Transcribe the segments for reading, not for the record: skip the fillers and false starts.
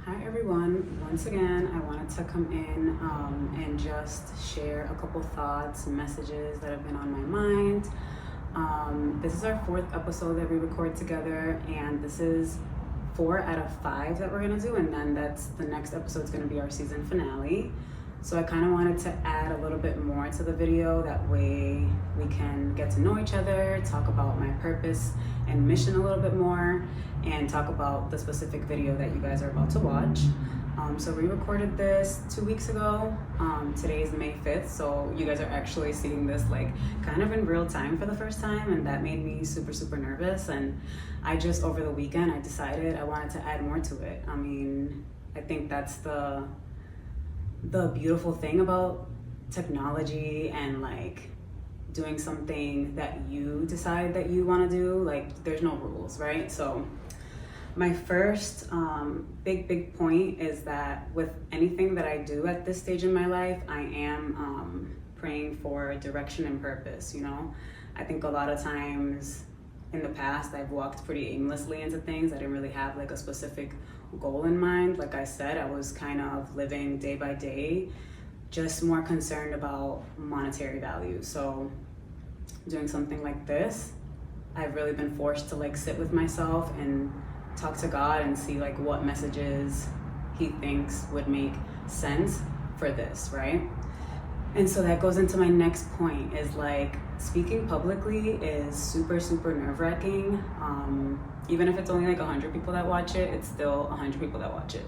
Hi everyone. Once again, I wanted to come in and just share a couple thoughts and messages that have been on my mind. This is our fourth episode that we record together, and this is 4 out of 5 that we're gonna do, and then that's the next episode's gonna be our season finale. So I kind of wanted to add a little bit more to the video. That way we can get to know each other, talk about my purpose and mission a little bit more, and talk about the specific video that you guys are about to watch. So we recorded this 2 weeks ago. Today is May 5th, so you guys are actually seeing this like kind of in real time for the first time, and that made me super nervous. And I just, over the weekend, I decided I wanted to add more to it. I mean, I think that's the beautiful thing about technology and like doing something that you decide that you want to do. Like, there's no rules, right? So my first big point is that with anything that I do at this stage in my life, I am praying for direction and purpose. I think a lot of times in the past I've walked pretty aimlessly into things. I didn't really have like a specific goal in mind. Like I said, I was kind of living day by day, just more concerned about monetary value. So doing something like this, I've really been forced to like sit with myself and talk to God and see like what messages he thinks would make sense for this, right? And so that goes into my next point, is like speaking publicly is super nerve-wracking. Even if it's only like 100 people that watch it, it's still 100 people that watch it.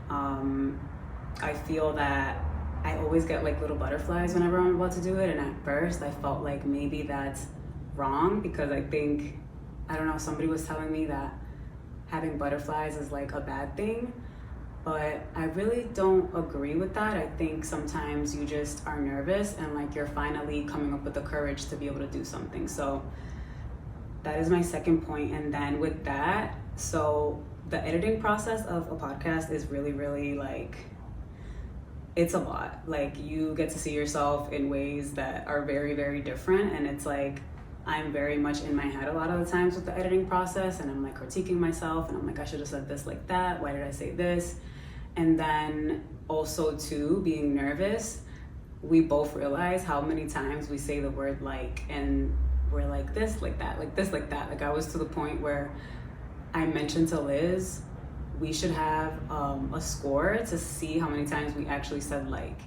I feel that I always get like little butterflies whenever I'm about to do it, and at first I felt like maybe that's wrong, because I don't know, somebody was telling me that having butterflies is like a bad thing, but I really don't agree with that. I think sometimes you just are nervous and like you're finally coming up with the courage to be able to do something. So that is my second point. And then with that, so the editing process of a podcast is really like, it's a lot. Like, you get to see yourself in ways that are very different, and it's like I'm very much in my head a lot of the times with the editing process, and I'm like critiquing myself, and I'm like, I should have said this like that, why did I say this? And then also too, being nervous, we both realize how many times we say the word like, and we're like this, like that, like this, like that. Like, I was to the point where I mentioned to Liz, we should have a score to see how many times we actually said like,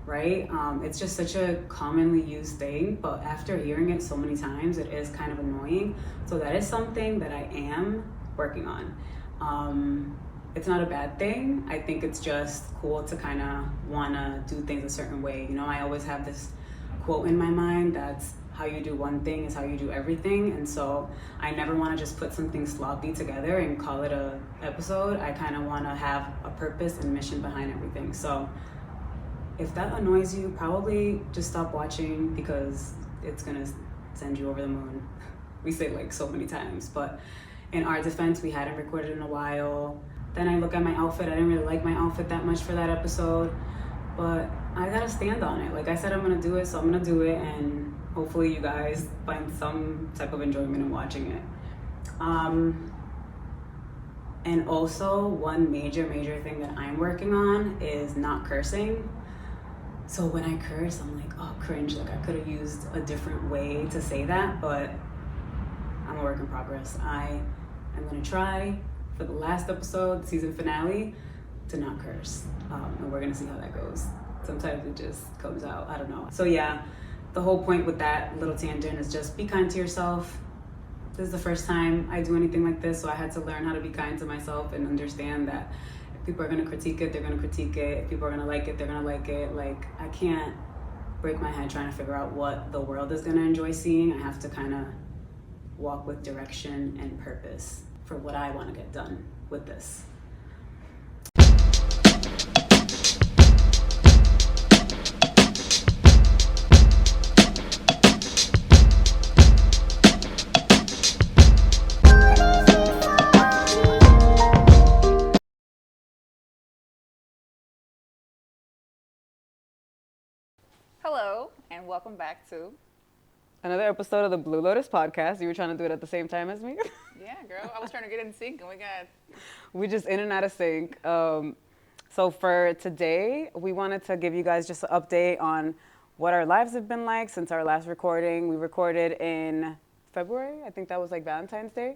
right? It's just such a commonly used thing, but after hearing it so many times, it is kind of annoying. So that is something that I am working on. It's not a bad thing. I think it's just cool to kind of want to do things a certain way. I always have this quote in my mind that's, how you do one thing is how you do everything. And so I never want to just put something sloppy together and call it a episode. I kind of want to have a purpose and mission behind everything. So if that annoys you, probably just stop watching, because it's gonna send you over the moon. We say like so many times, but in our defense, we hadn't recorded in a while. Then I look at my outfit. I didn't really like my outfit that much for that episode, but I gotta stand on it. Like I said, I'm gonna do it, so I'm gonna do it, and hopefully you guys find some type of enjoyment in watching it. And also, one major thing that I'm working on is not cursing. So when I curse, I'm like, oh, cringe. Like, I could have used a different way to say that, but I'm a work in progress. I am gonna try for the last episode, season finale, to not curse. And we're gonna see how that goes. Sometimes it just comes out, I don't know. So yeah, the whole point with that little tangent is just be kind to yourself. This is the first time I do anything like this, so I had to learn how to be kind to myself and understand that if people are gonna critique it, they're gonna critique it. If people are gonna like it, they're gonna like it. Like, I can't break my head trying to figure out what the world is gonna enjoy seeing. I have to kind of walk with direction and purpose for what I want to get done with this. Hello, and welcome back to Another episode of the Blue Lotus podcast. You were trying to do it at the same time as me? Yeah, girl. I was trying to get in sync and we just in and out of sync. So for today, we wanted to give you guys just an update on what our lives have been like since our last recording. We recorded in February. I think that was like Valentine's Day.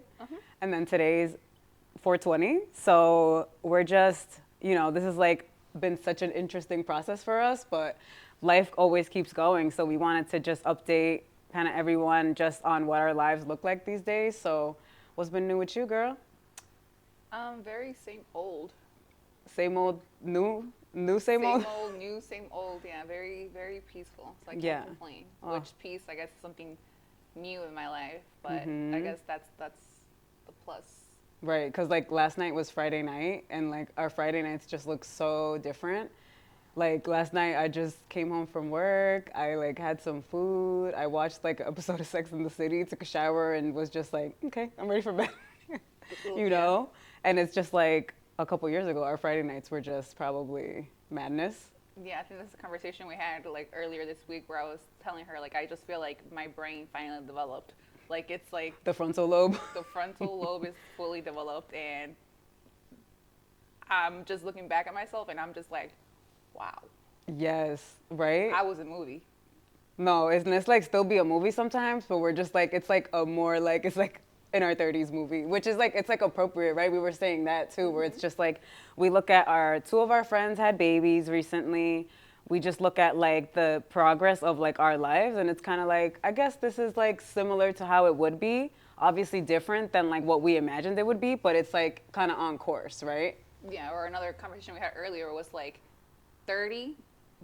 And then today's 420. So we're just, this has like been such an interesting process for us, but life always keeps going. So we wanted to just update kind of everyone just on what our lives look like these days. So what's been new with you, girl? very same old. Same old, new, same old? Same old, new, same old. Yeah, very, very peaceful. So I can't complain. Which peace, I guess, is something new in my life. But I guess that's the plus. Right, because like last night was Friday night, and like our Friday nights just look so different. Like last night I just came home from work, I like had some food, I watched like an episode of Sex and the City, took a shower and was just like, okay, I'm ready for bed, you know? And it's just like a couple years ago, our Friday nights were just probably madness. Yeah, I think that's a conversation we had like earlier this week where I was telling her like I just feel like my brain finally developed. Like it's like the frontal lobe. The frontal lobe is fully developed, and I'm just looking back at myself and I'm just like, wow. Yes, right? I was a movie. No, it's like still be a movie sometimes, but we're just like, it's like a more like, it's like in our 30s movie, which is like, it's like appropriate, right? We were saying that too, where it's just like, we look at two of our friends had babies recently. We just look at like the progress of like our lives, and it's kind of like, I guess this is like similar to how it would be, obviously different than like what we imagined it would be, but it's like kind of on course, right? Yeah, or another conversation we had earlier was like 30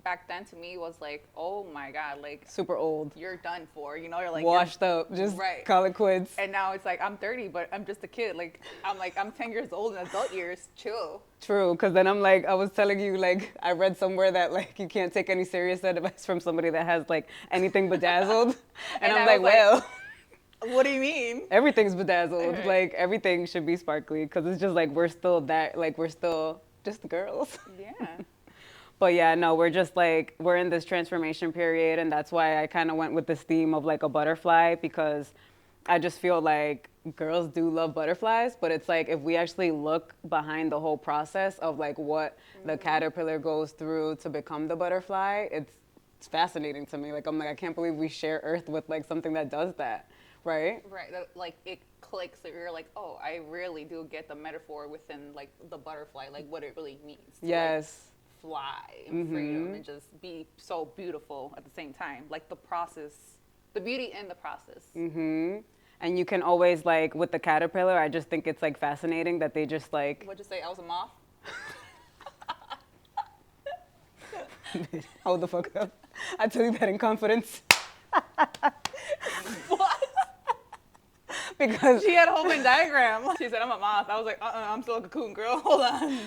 back then to me was like, oh my God, like super old. You're done for, you're like washed up, just call it quits. And now it's like I'm 30, but I'm just a kid. Like I'm 10 years old in adult years. Chill. True, because then I'm like, I was telling you, like I read somewhere that like you can't take any serious advice from somebody that has like anything bedazzled, and I'm like, well. What do you mean? Everything's bedazzled. Like everything should be sparkly, because it's just like we're still just girls. Yeah. But yeah, no, we're just like, we're in this transformation period, and that's why I kind of went with this theme of like a butterfly, because I just feel like girls do love butterflies, but it's like if we actually look behind the whole process of like what the caterpillar goes through to become the butterfly, it's fascinating to me. Like I'm like, I can't believe we share Earth with like something that does that, right? Right, that, like it clicks that you're like, oh, I really do get the metaphor within like the butterfly, like what it really means. Yes. Like, fly in freedom and just be so beautiful at the same time. Like the process, the beauty in the process. And you can always like, with the caterpillar, I just think it's like fascinating that they just like. What'd you say, I was a moth? Hold the fuck up. I tell you that in confidence. What? Because she had a whole Venn diagram. She said, I'm a moth. I was like, I'm still a cocoon, girl. Hold on.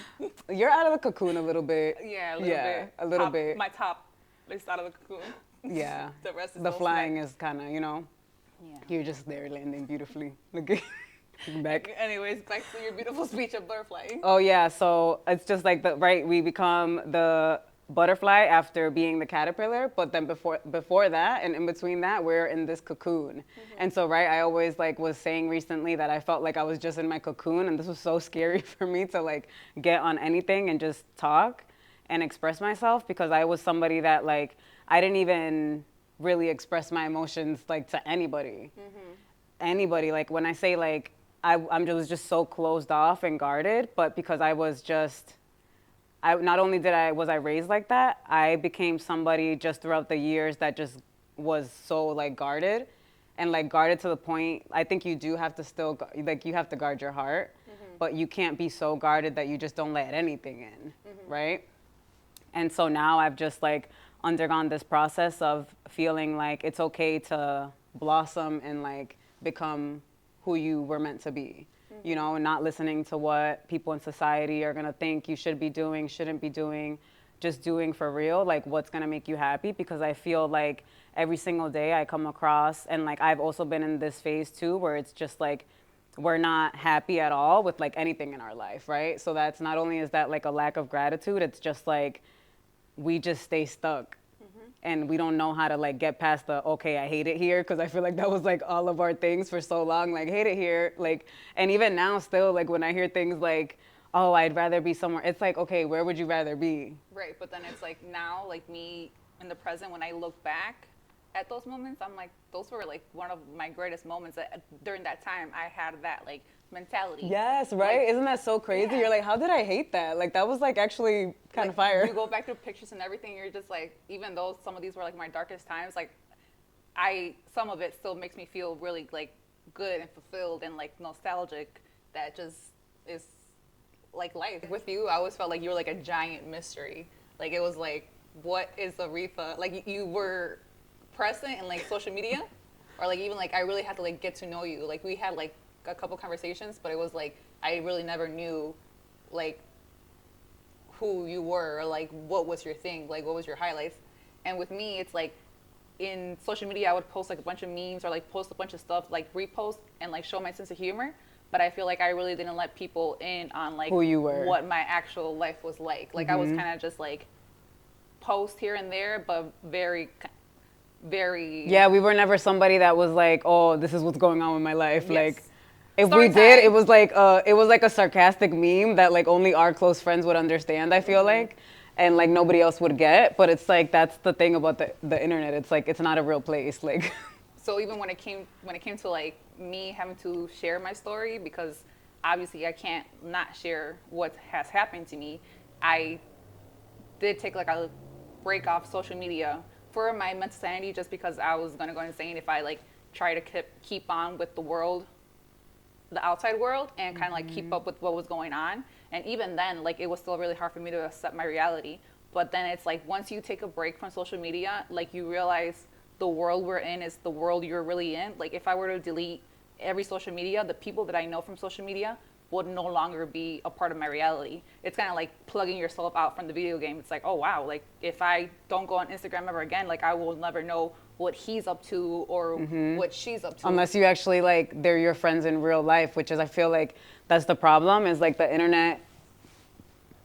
You're out of the cocoon a little bit. Yeah, a little bit. A little bit. My top is out of the cocoon. Yeah. The rest is the flying snack. is kind of, Yeah. You're just there landing beautifully. Looking back. Anyways, back to your beautiful speech of butterfly. Oh yeah, so it's just like we become the butterfly after being the caterpillar, but then before that and in between that, we're in this cocoon. And so I always like was saying recently that I felt like I was just in my cocoon, and this was so scary for me to like get on anything and just talk and express myself, because I was somebody that like I didn't even really express my emotions like to anybody. Anybody, like when I say like was just so closed off and guarded, but because I was just not only was I raised like that, I became somebody just throughout the years that just was so like guarded, and like guarded to the point, I think you do have to still, like you have to guard your heart, but you can't be so guarded that you just don't let anything in, right? And so now I've just like undergone this process of feeling like it's okay to blossom and like become who you were meant to be. Not listening to what people in society are gonna think you should be doing, shouldn't be doing, just doing for real, like what's gonna make you happy. Because I feel like every single day I come across, and like I've also been in this phase too, where it's just like, we're not happy at all with like anything in our life, right? So that's not only is that like a lack of gratitude, it's just like, we just stay stuck. and we don't know how to like get past the, okay, I hate it here, because I feel like that was like all of our things for so long, like hate it here, like, and even now still, like when I hear things like, oh, I'd rather be somewhere, it's like, okay, where would you rather be? Right, but then it's like now, like me in the present, when I look back at those moments, I'm like, those were like one of my greatest moments. During that time, I had that like mentality. Yes, right? Like, Isn't that so crazy? yeah. You're like, how did I hate that? Like, that was like actually kind of fire. You go back to pictures and everything, you're just like, even though some of these were like my darkest times, like some of it still makes me feel really like good and fulfilled and like nostalgic. That just is like life. With you, I always felt like you were like a giant mystery. Like it was like, what is Aretha? Like you were present in like social media, or like even like I really had to like get to know you. Like we had like a couple conversations, but it was like I really never knew like who you were, or like what was your thing, like what was your highlights. And with me, it's like in social media I would post like a bunch of memes or like post a bunch of stuff, like repost and like show my sense of humor, but I feel like I really didn't let people in on like who you were, what my actual life was like. Like I was kind of just like post here and there, but very yeah, we were never somebody that was like, oh, this is what's going on with my life. Yes. Like if Story we did, time. it was like a sarcastic meme that like only our close friends would understand, I feel like, and like nobody else would get. But it's like that's the thing about the internet. It's like it's not a real place. Like so even when it came to like me having to share my story, because obviously I can't not share what has happened to me, I did take like a break off social media for my mental sanity, just because I was gonna go insane if I like try to keep on with the world, the outside world, and kind of like keep up with what was going on. And even then, like it was still really hard for me to accept my reality. But then it's like once you take a break from social media, like you realize the world we're in is the world you're really in. Like if I were to delete every social media, the people that I know from social media would no longer be a part of my reality. It's kind of like plugging yourself out from the video game. It's like, oh wow, like if I don't go on Instagram ever again, like I will never know what he's up to or what she's up to. unless you actually like they're your friends in real life, which is I feel like that's the problem, is like the internet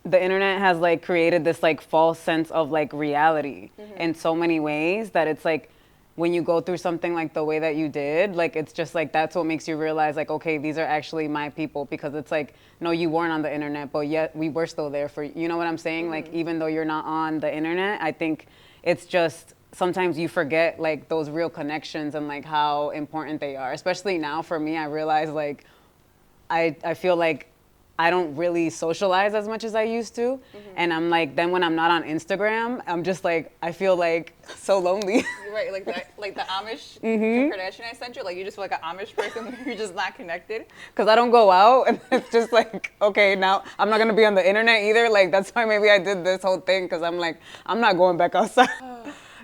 has like created this like false sense of like reality in so many ways that it's like when you go through something like the way that you did, like it's just like that's what makes you realize like, okay, these are actually my people, because it's like, no, you weren't on the internet, but yet we were still there for you know what I'm saying? Like even though you're not on the internet, I think it's just sometimes you forget like those real connections and like how important they are. Especially now for me, I realize like I feel like I don't really socialize as much as I used to. And I'm like, then when I'm not on Instagram, I'm just like, I feel like so lonely. Right, like the Amish Kardashian I sent you, like you just feel like an Amish person, you're just not connected. Because I don't go out, and it's just like, okay, now I'm not gonna be on the internet either. Like that's why maybe I did this whole thing, because I'm like, I'm not going back outside.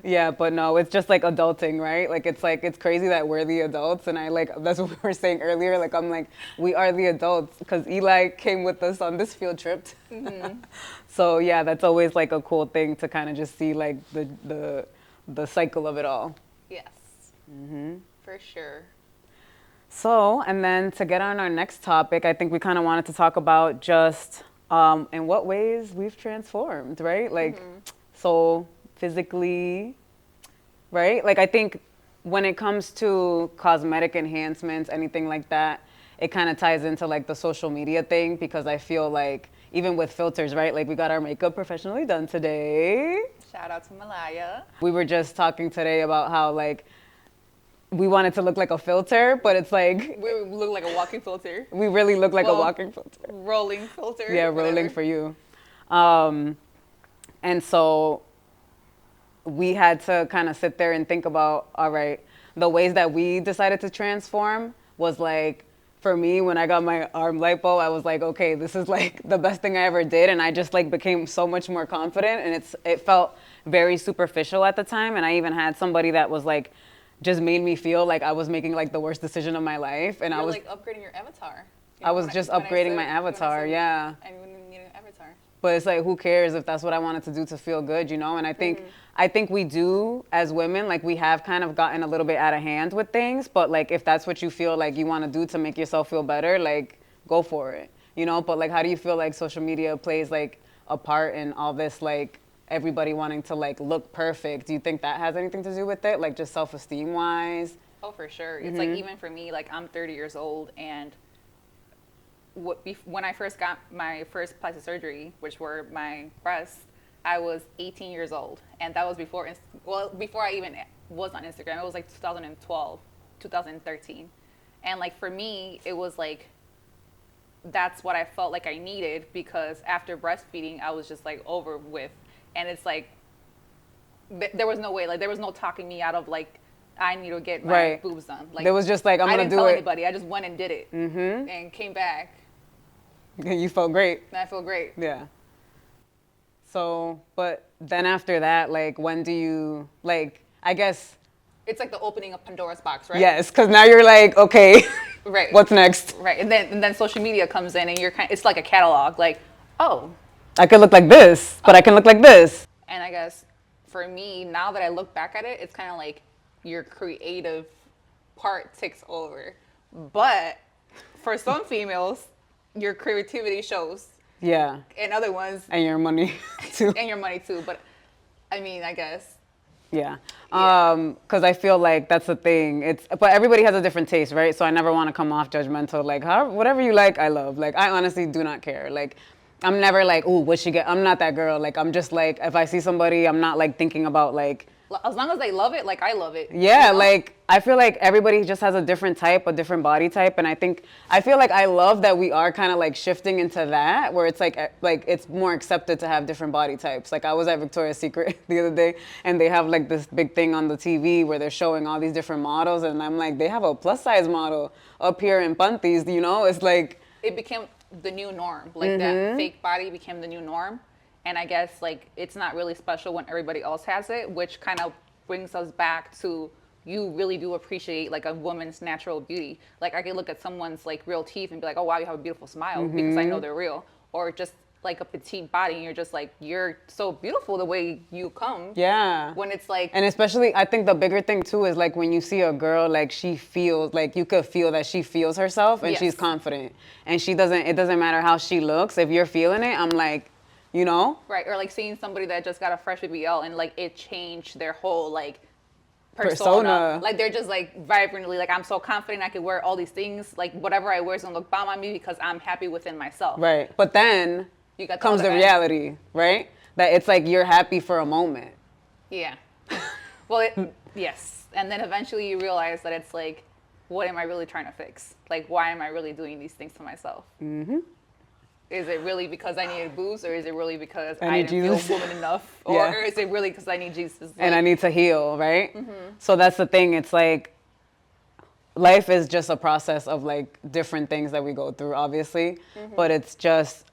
Yeah, but no, it's just like adulting, right? Like it's crazy that we're the adults, and I like that's what we were saying earlier. Like I'm like, we are the adults because Eli came with us on this field trip. So yeah, that's always like a cool thing to kind of just see like the cycle of it all. Yes, for sure. So, and then to get on our next topic, I think we kind of wanted to talk about just in what ways we've transformed, right? Like, so physically, right? Like I think when it comes to cosmetic enhancements, anything like that, it kind of ties into like the social media thing, because I feel like even with filters, right? Like we got our makeup professionally done today. Shout out to Malaya. We were just talking today about how like we wanted to look like a filter, but it's like We look like a walking filter. we really look like a Well, walking filter. Rolling filter. Yeah, whatever. rolling for you. And so we had to kind of sit there and think about, all right, the ways that we decided to transform was like, for me, when I got my arm lipo, I was like, okay, this is like the best thing I ever did. And I just like became so much more confident, and it felt very superficial at the time. And I even had somebody that was like, just made me feel like I was making like the worst decision of my life. And You're I was like upgrading your avatar. You I know, was just upgrading my avatar, yeah. And when you need an avatar. But it's like, who cares if that's what I wanted to do to feel good, you know? And I think we do as women, like we have kind of gotten a little bit out of hand with things, but like if that's what you feel like you want to do to make yourself feel better, like go for it, you know? But like, how do you feel like social media plays like a part in all this like everybody wanting to like look perfect. Do you think that has anything to do with it? Like just self-esteem wise? Oh, for sure. It's like, even for me, like I'm 30 years old, and when I first got my first plastic surgery, which were my breasts, I was 18 years old, and that was before I even was on Instagram. It was like 2012, 2013, and like for me, it was like that's what I felt like I needed, because after breastfeeding, I was just like over with, and it's like there was no way, like there was no talking me out of like I need to get my boobs done. Like there was just like I'm gonna do it. I didn't tell anybody. I just went and did it, and came back. You felt great. And I feel great. Yeah. So, but then after that, like, when do you, like, I guess. It's like the opening of Pandora's box, right? Yes, because now you're like, okay, right. What's next? Right, and then social media comes in, and it's like a catalog, like, oh. I could look like this, but I can look like this. And I guess for me, now that I look back at it, it's kind of like your creative part takes over. But for some females, your creativity shows. Yeah. And other ones. And your money too. And your money too. But I mean, I guess. Yeah. Because I feel like that's the thing. But everybody has a different taste, right? So I never want to come off judgmental. Like, whatever you like, I love. Like, I honestly do not care. Like, I'm never like, ooh, what she get? I'm not that girl. Like, I'm just like, if I see somebody, I'm not like thinking about like. As long as they love it, like I love it. Yeah, you know? like I feel like everybody just has a different type, a different body type, and I feel like I love that we are kind of like shifting into that, where it's like it's more accepted to have different body types. Like I was at Victoria's Secret the other day, and they have like this big thing on the TV where they're showing all these different models, and I'm like, they have a plus size model up here in panties, you know? It's like it became the new norm. Like that fake body became the new norm. And I guess like it's not really special when everybody else has it, which kind of brings us back to you really do appreciate like a woman's natural beauty. Like I could look at someone's like real teeth and be like, oh wow, you have a beautiful smile, because I know they're real. Or just like a petite body, and you're just like, you're so beautiful the way you come. Yeah. When it's like, and especially I think the bigger thing too is like when you see a girl, like she feels like you could feel that she feels herself and she's confident, and it doesn't matter how she looks. If you're feeling it, I'm like, you know? Right, or like seeing somebody that just got a fresh BBL and like it changed their whole like persona. Like they're just like vibrantly like, I'm so confident I could wear all these things. Like whatever I wear is gonna look bomb on me because I'm happy within myself. Right, but then comes the reality, right? That it's like you're happy for a moment. Yeah. Well, yes. And then eventually you realize that it's like, what am I really trying to fix? Like, why am I really doing these things to myself? Mm-hmm. Is it really because I needed boobs, or is it really because I didn't feel woman enough? Or is it really because I need Jesus? Like, and I need to heal, right? So that's the thing. It's like life is just a process of like different things that we go through, obviously. But it's just,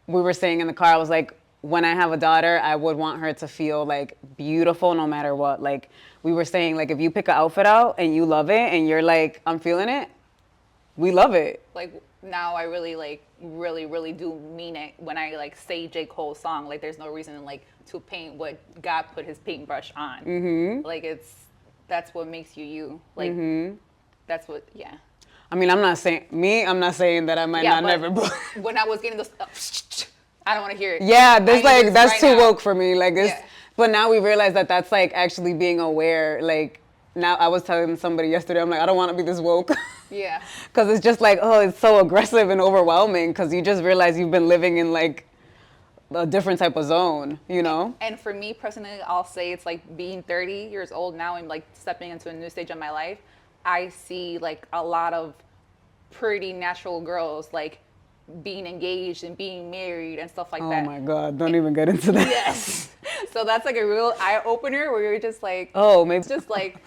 we were saying in the car, I was like, when I have a daughter, I would want her to feel like beautiful no matter what. Like we were saying, like if you pick an outfit out and you love it and you're like, I'm feeling it, we love it. Like now I really like, really do mean it when I like say J. Cole's song. Like there's no reason like to paint what God put his paintbrush on. Like that's what makes you. Like that's what, I mean, I'm not saying that I might not never. When I was getting those, I don't want to hear it. Yeah, that's too woke for me. Like this, but now we realize that that's like actually being aware. Like now, I was telling somebody yesterday, I'm like, I don't want to be this woke. Yeah. Because it's just like, oh, it's so aggressive and overwhelming. Because you just realize you've been living in like a different type of zone, you know? And for me personally, I'll say it's like being 30 years old now and like stepping into a new stage of my life. I see like a lot of pretty natural girls like being engaged and being married and stuff like that. Oh my God, don't even get into that. Yes. So that's like a real eye opener where you're just like, oh, maybe. It's just like,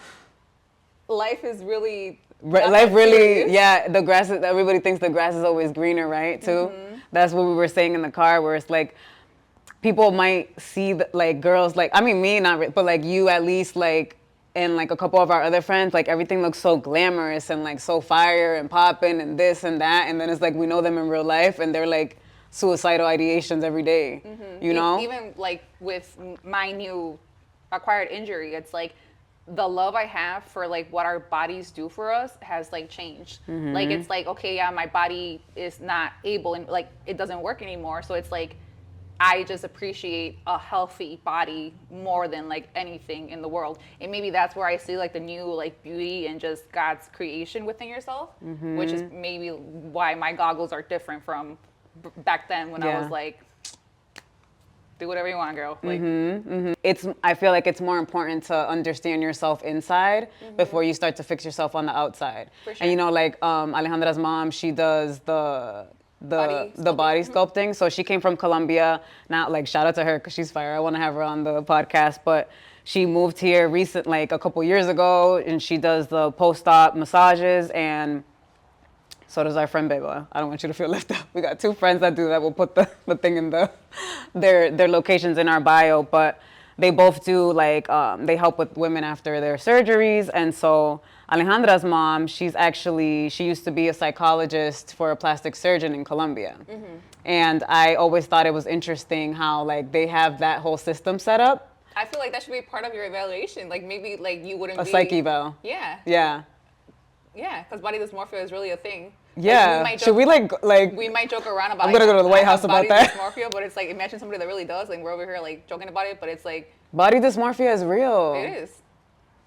life is really. The grass is, everybody thinks the grass is always greener, right? Too. That's what we were saying in the car, where it's like, people might see like girls, like, I mean, me, but like you at least, like, and like a couple of our other friends, like everything looks so glamorous and like so fire and popping and this and that. And then it's like, we know them in real life and they're like suicidal ideations every day, you know? Even like with my new acquired injury, it's like the love I have for like what our bodies do for us has like changed. Like, it's like, okay, yeah, my body is not able and like it doesn't work anymore. So it's like, I just appreciate a healthy body more than like anything in the world. And maybe that's where I see like the new like beauty and just God's creation within yourself, which is maybe why my goggles are different from back then when I was like, do whatever you want, girl. Like, I feel like it's more important to understand yourself inside before you start to fix yourself on the outside. For sure. And you know, like Alejandra's mom, she does the body sculpting. So she came from Colombia. Now, like, shout out to her because she's fire. I want to have her on the podcast. But she moved here like a couple years ago, and she does the post-op massages, and so does our friend Beba. I don't want you to feel left out. We got 2 friends that do that. We'll put the thing in their locations in our bio. But they both do like they help with women after their surgeries. And so Alejandra's mom, she used to be a psychologist for a plastic surgeon in Colombia. And I always thought it was interesting how like they have that whole system set up. I feel like that should be part of your evaluation. Like maybe like you wouldn't A be psych eval. Yeah. Yeah. Yeah, because body dysmorphia is really a thing. Yeah. Like, Should we like we might joke around about I'm gonna go to the White I have House about body that. dysmorphia, but it's like imagine somebody that really does. Like we're over here like joking about it, but it's like body dysmorphia is real. it is.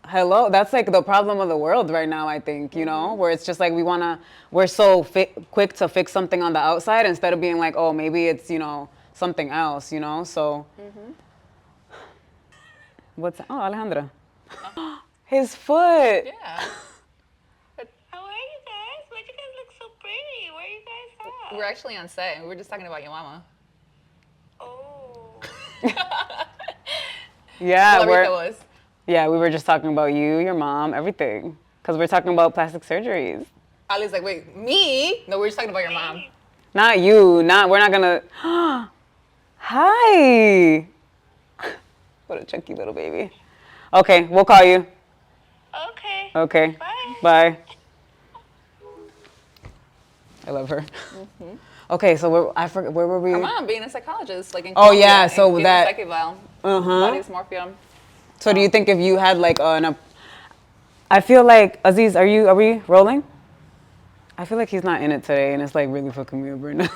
Hello, that's like the problem of the world right now, I think, you know, where it's just like we're so quick to fix something on the outside instead of being like, oh, maybe it's, you know, something else, you know, so. Alejandra. His foot. Yeah. How are you guys? Why do you guys look so pretty? Where are you guys at? We're actually on set and we were just talking about your mama. Oh. Yeah, we were just talking about you, your mom, everything. Because we're talking about plastic surgeries. Ali's like, wait, me? No, we're just talking about your mom. Not you, we're not gonna, hi. What a chunky little baby. Okay, we'll call you. Okay. Okay. Bye. Bye. I love her. Okay, so I forgot, where were we? Her mom being a psychologist, like in Oh, Colombia, yeah, and so getting that- a psych eval, body dysmorphia. So do you think if you had like I feel like, Aziz, are we rolling? I feel like he's not in it today and it's like really fucking me up right now.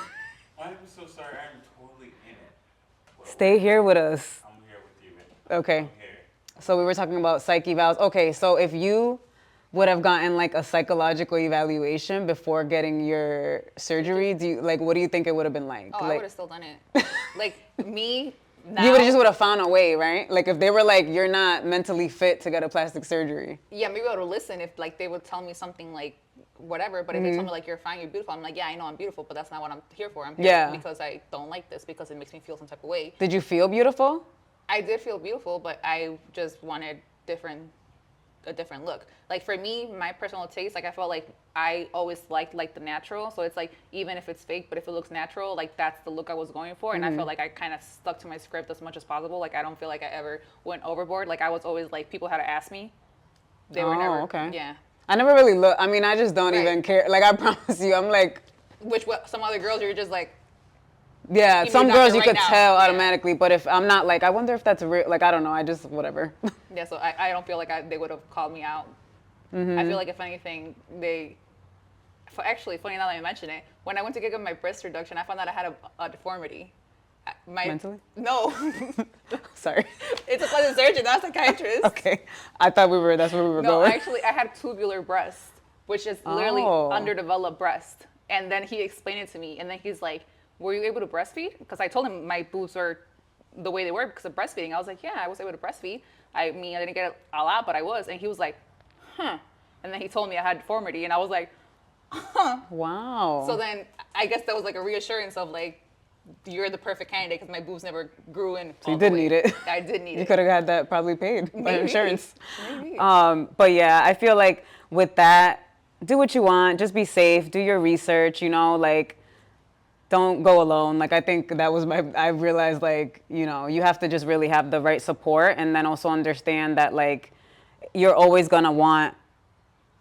I'm so sorry. I'm totally in it. Stay here with us. I'm here with you. Man. Okay. I'm here. So we were talking about psych evals. Okay, so if you would have gotten like a psychological evaluation before getting your surgery, what do you think it would have been like? Oh, I Like, would have still done it. Like me now. you would have found a way, right? Like if they were like, you're not mentally fit to get a plastic surgery. Yeah, maybe I would listen if like they would tell me something like whatever, but if they told me like you're fine, you're beautiful, I'm like, yeah, I know I'm beautiful, but that's not what I'm here for. I'm here because I don't like this because it makes me feel some type of way. Did you feel beautiful? I did feel beautiful, but I just wanted a different look. Like for me, my personal taste, like I felt like I always liked like the natural. So it's like even if it's fake, but if it looks natural, like that's the look I was going for. And I felt like I kind of stuck to my script as much as possible. Like I don't feel like I ever went overboard. Like I was always like people had to ask me. They were never. Okay. Yeah. I never really look. I mean, I just don't Right. even care. Like I promise you, I'm like. Some other girls you're just like. Yeah, Give me some a girls doctor you right could now. tell Yeah. automatically, but if I'm not like, I wonder if that's real. Like I don't know. I just whatever. Yeah, so I don't feel like they would have called me out. I feel like if anything, actually, funny now that you mention it, when I went to get my breast reduction, I found out I had a deformity. Mentally? No. Sorry. It's a plastic surgeon, not a psychiatrist. Okay. I thought that's where we were No, going. actually, I had tubular breast, which is literally underdeveloped breast. And then he explained it to me, and then he's like, were you able to breastfeed? Because I told him my boobs are the way they were because of breastfeeding. I was like, yeah, I was able to breastfeed. I mean, I didn't get a lot, but I was. And he was like, huh. And then he told me I had deformity, and I was like, huh. Wow. So then I guess that was like a reassurance of like, you're the perfect candidate because my boobs never grew in. So you did need it. I did need it. You could have had that probably paid by Maybe. insurance. Maybe. But yeah, I feel like with that, do what you want. Just be safe. Do your research. You know, like don't go alone. Like I think that was I realized like, you know, you have to just really have the right support and then also understand that like you're always gonna want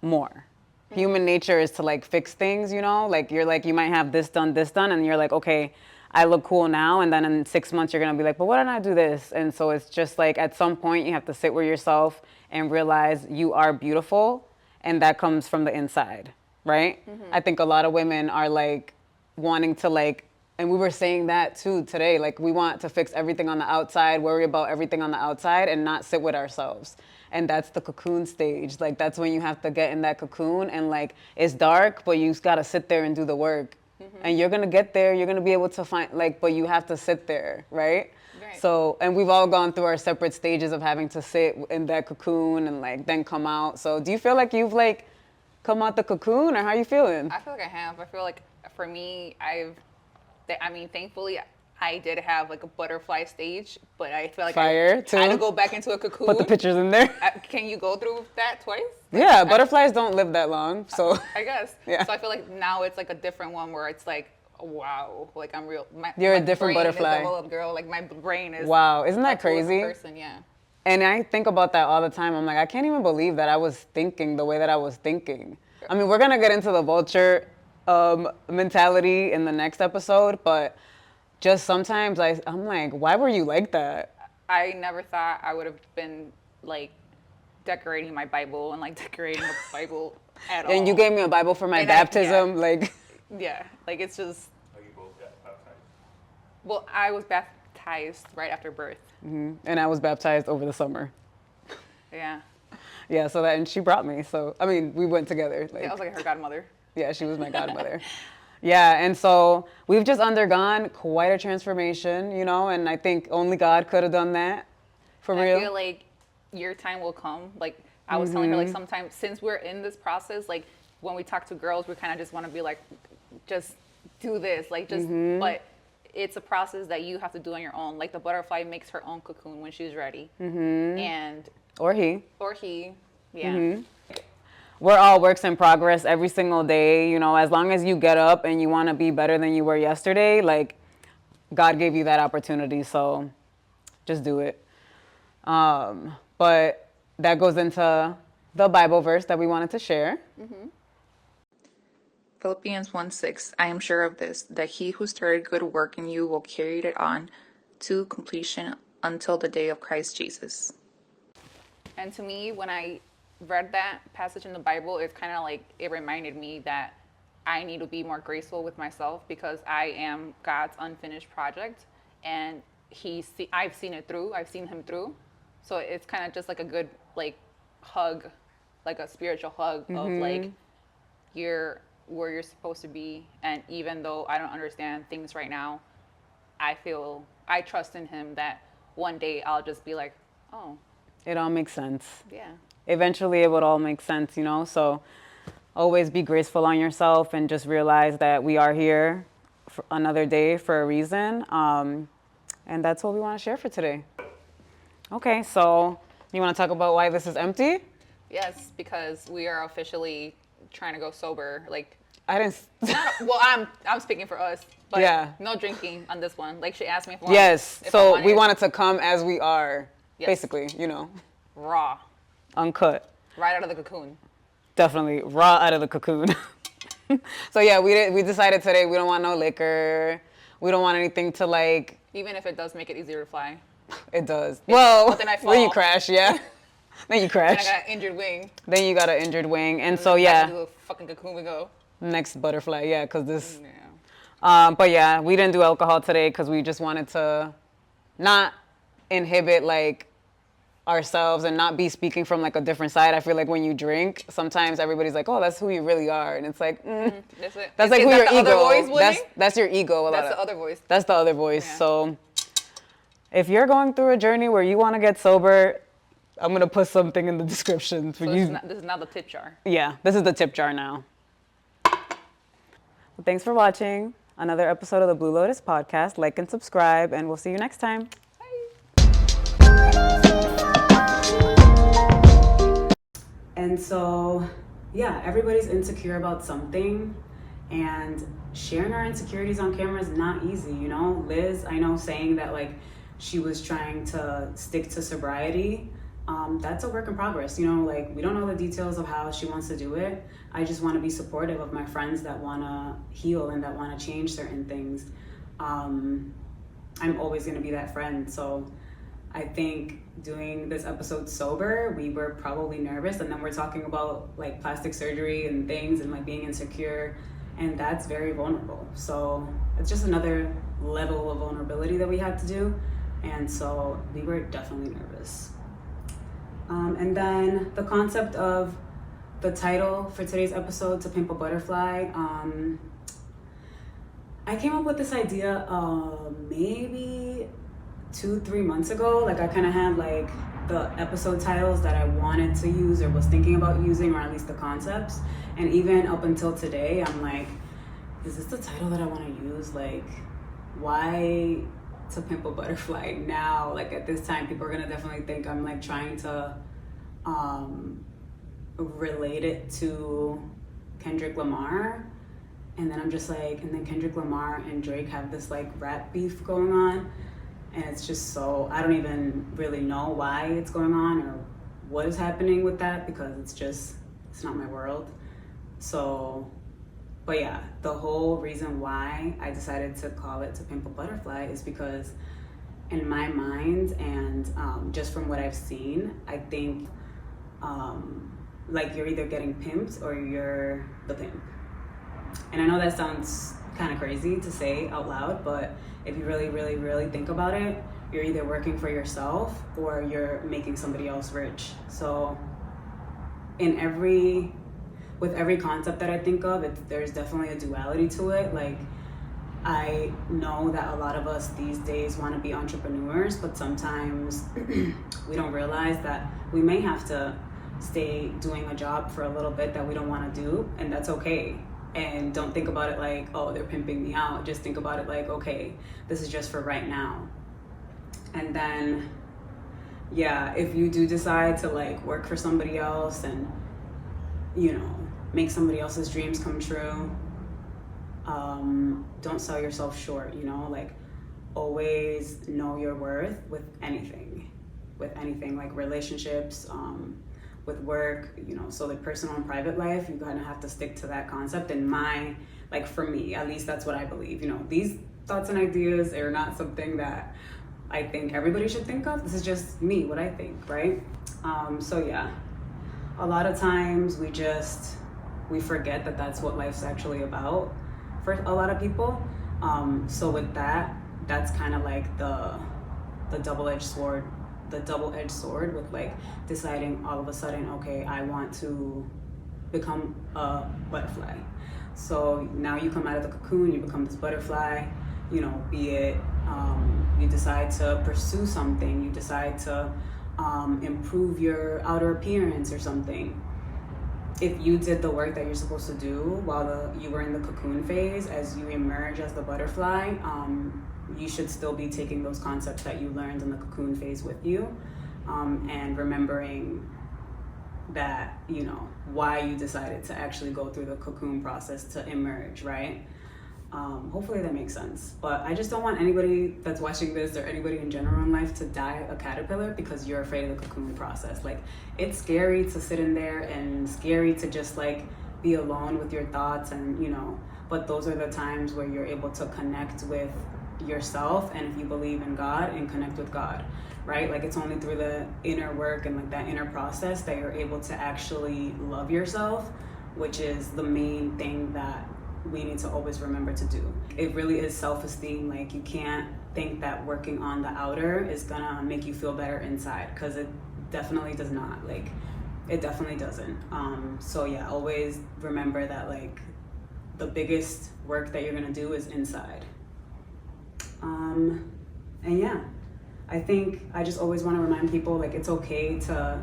more. Human nature is to like fix things, you know, like you're like, you might have this done, and you're like, okay, I look cool now. And then in 6 months, you're gonna be like, but why didn't I do this? And so it's just like, at some point you have to sit with yourself and realize you are beautiful. And that comes from the inside, right? I think a lot of women are like wanting to like And we were saying that too today. Like, we want to fix everything on the outside, worry about everything on the outside, and not sit with ourselves. And that's the cocoon stage. Like, that's when you have to get in that cocoon, and like, it's dark, but you got to sit there and do the work. And you're going to get there. You're going to be able to find, like, but you have to sit there, right? Right. So, and we've all gone through our separate stages of having to sit in that cocoon and like then come out. So do you feel like you've like come out the cocoon, or how you feeling? I feel like I have. I feel like for me, thankfully, I did have like a butterfly stage, but I feel like Fire, I too. had to go back into a cocoon. Put the pictures in there. Can you go through that twice? Yeah, butterflies don't live that long, so. I guess. Yeah. So I feel like now it's like a different one where it's like, wow, like I'm real. You're a my different brain butterfly. Is a whole girl. Like my brain is. Wow, isn't that a whole crazy? Person, yeah. And I think about that all the time. I'm like, I can't even believe that I was thinking the way that I was thinking. I mean, we're gonna get into the vulture mentality in the next episode, but just sometimes I'm like, why were you like that? I never thought I would have been like decorating my Bible and like decorating the Bible at all. And you gave me a Bible for my baptism, like. Yeah, like it's just. Are you both baptized? Well, I was baptized right after birth. And I was baptized over the summer. Yeah. Yeah, so that, and she brought me. So, I mean, we went together. Like, Yeah, I was like her godmother. yeah, she was my godmother. Yeah, and so we've just undergone quite a transformation, you know, and I think only God could have done that, for real. I feel like your time will come. Like I was telling her, like sometimes since we're in this process, like when we talk to girls, we kind of just want to be like, just do this, like just, but it's a process that you have to do on your own. Like the butterfly makes her own cocoon when she's ready. And Or he. Yeah. We're all works in progress every single day, you know, as long as you get up and you want to be better than you were yesterday, like God gave you that opportunity, so just do it. But that goes into the Bible verse that we wanted to share. Philippians 1:6. I am sure of this, that he who started good work in you will carry it on to completion until the day of Christ Jesus. And to me, when I read that passage in the Bible, it's kind of like it reminded me that I need to be more graceful with myself because I am God's unfinished project, and I've seen it through. I've seen him through. So it's kind of just like a good like hug, like a spiritual hug of like you're where you're supposed to be. And even though I don't understand things right now, I trust in him that one day I'll just be like, oh, It all makes sense. yeah. Eventually it would all make sense, you know? So always be graceful on yourself and just realize that we are here for another day for a reason. And that's what we want to share for today. Okay, so you want to talk about why this is empty? Yes, because we are officially trying to go sober. Like, I didn't. well, I'm speaking for us, but Yeah. no drinking on this one. Like she asked me if I Yes, if I so we wanted to come as we are, Yes. basically, you know, raw, uncut. right out of the cocoon. Definitely raw out of the cocoon. So yeah, we decided today we don't want no liquor. We don't want anything to like. Even if it does make it easier to fly. It does. Well, but then I when you fall. crash, yeah. Then you And crash. I got an injured wing. Then you got an injured wing, and so Back yeah, into the fucking cocoon we go. next butterfly, yeah, because this. Yeah. But yeah, we didn't do alcohol today because we just wanted to not inhibit like ourselves and not be speaking from like a different side. I feel like when you drink, sometimes everybody's like, "Oh, that's who you really are," and it's like, That's it. that's like Is who that your the other ego. voice winning? That's your ego. A That's lot the of, other voice. That's the other voice. Yeah. So if you're going through a journey where you want to get sober, I'm gonna put something in the description for So you. this is not the tip jar. Yeah, this is the tip jar now. Well, thanks for watching another episode of the Blue Lotus podcast. Like and subscribe, and we'll see you next time. And so, yeah, everybody's insecure about something, and sharing our insecurities on camera is not easy, you know? Liz, I know, saying that like she was trying to stick to sobriety, that's a work in progress, you know? Like, we don't know the details of how she wants to do it. I just want to be supportive of my friends that want to heal and that want to change certain things. I'm always going to be that friend. So I think doing this episode sober, we were probably nervous, and then we're talking about like plastic surgery and things and like being insecure. and that's very vulnerable. So it's just another level of vulnerability that we had to do, and so we were definitely nervous. And then the concept of the title for today's episode, To Pimp a Butterfly, I came up with this idea maybe 2-3 months ago. Like I kind of had like the episode titles that I wanted to use or was thinking about using, or at least the concepts. And even up until today, I'm like, is this the title that I want to use? Like, why To Pimp a Butterfly now? Like at this time, people are gonna definitely think I'm like trying to relate it to Kendrick Lamar. And then I'm just like, and then Kendrick Lamar and Drake have this like rap beef going on. And it's just so, I don't even really know why it's going on or what is happening with that, because it's not my world. So, but yeah, the whole reason why I decided to call it To Pimp a Butterfly is because in my mind and just from what I've seen, I think like you're either getting pimped or you're the pimp. And I know that sounds kind of crazy to say out loud, but if you really, really, really think about it, you're either working for yourself or you're making somebody else rich. So with every concept that I think of, there's definitely a duality to it. Like, I know that a lot of us these days want to be entrepreneurs, but sometimes we don't realize that we may have to stay doing a job for a little bit that we don't want to do, and that's okay. And don't think about it like, oh, they're pimping me out. Just think about it like, okay, this is just for right now. And then, yeah, if you do decide to like work for somebody else and, you know, make somebody else's dreams come true, don't sell yourself short, you know, like always know your worth with anything, like relationships, with work, you know, so like personal and private life, you kind of have to stick to that concept. And like for me, at least that's what I believe. You know, these thoughts and ideas are not something that I think everybody should think of. This is just me, what I think, right? So yeah, a lot of times we forget that that's what life's actually about for a lot of people. So with that, that's kind of like the double-edged sword with like deciding all of a sudden, okay, I want to become a butterfly. So now you come out of the cocoon, you become this butterfly, you know, be it you decide to pursue something, you decide to improve your outer appearance or something. If you did the work that you're supposed to do while you were in the cocoon phase, as you emerge as the butterfly, you should still be taking those concepts that you learned in the cocoon phase with you, and remembering that, you know, why you decided to actually go through the cocoon process to emerge, right? Hopefully that makes sense. But I just don't want anybody that's watching this or anybody in general in life to die a caterpillar because you're afraid of the cocoon process. Like, it's scary to sit in there and scary to just like be alone with your thoughts, and, you know, but those are the times where you're able to connect with yourself, and if you believe in God, and connect with God, right? Like, it's only through the inner work and like that inner process that you're able to actually love yourself, which is the main thing that we need to always remember to do. It really is self-esteem. Like, you can't think that working on the outer is gonna make you feel better inside, because it definitely does not. Like, it definitely doesn't. So yeah, always remember that like the biggest work that you're gonna do is inside. And yeah, I think I just always want to remind people, like, it's okay to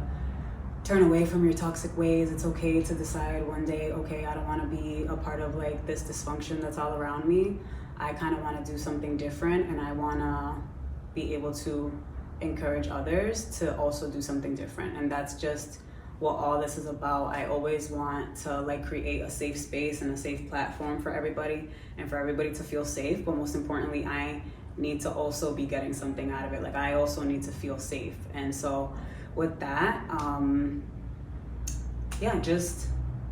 turn away from your toxic ways. It's okay to decide one day, okay, I don't want to be a part of like this dysfunction that's all around me. I kind of want to do something different, and I want to be able to encourage others to also do something different. And that's just what all this is about. I always want to like create a safe space and a safe platform for everybody, and for everybody to feel safe. But most importantly, I need to also be getting something out of it. Like, I also need to feel safe. And so with that, yeah, just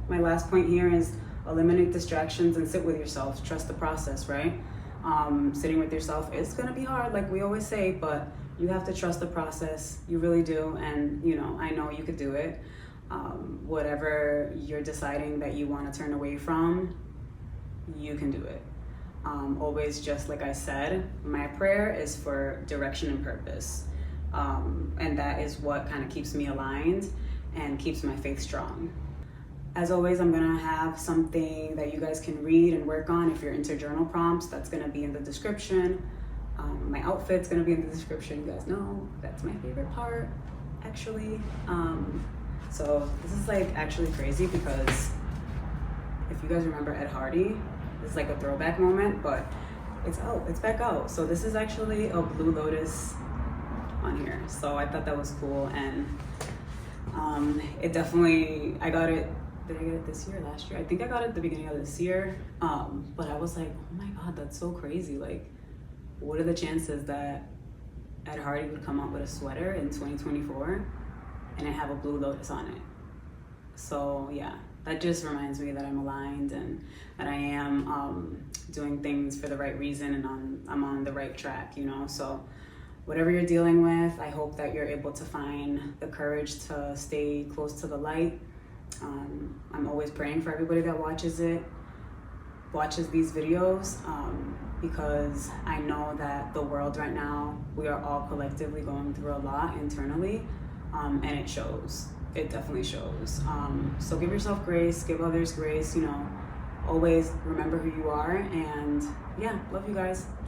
my last point here is eliminate distractions and sit with yourself. Trust the process, right? Sitting with yourself is gonna be hard, like we always say, but you have to trust the process. You really do. And, you know, I know you could do it. Whatever you're deciding that you want to turn away from, you can do it. Always, just like I said, my prayer is for direction and purpose. And that is what kind of keeps me aligned and keeps my faith strong. As always, I'm gonna have something that you guys can read and work on if you're into journal prompts. That's gonna be in the description. My outfit's gonna be in the description. You guys know that's my favorite part, actually. So this is like actually crazy because if you guys remember Ed Hardy, it's like a throwback moment, but it's out, it's back out. So this is actually a Blue Lotus on here. So I thought that was cool, and it definitely, I got it, did I get it this year, last year? I think I got it at the beginning of this year. But I was like, oh my God, that's so crazy. Like, what are the chances that Ed Hardy would come out with a sweater in 2024 and it have a Blue Lotus on it? So yeah, that just reminds me that I'm aligned and that I am doing things for the right reason, and I'm on the right track, you know? So whatever you're dealing with, I hope that you're able to find the courage to stay close to the light. I'm always praying for everybody that watches these videos, because I know that the world right now, we are all collectively going through a lot internally, and it shows. It definitely shows. So give yourself grace, give others grace, you know, always remember who you are, and yeah, love you guys.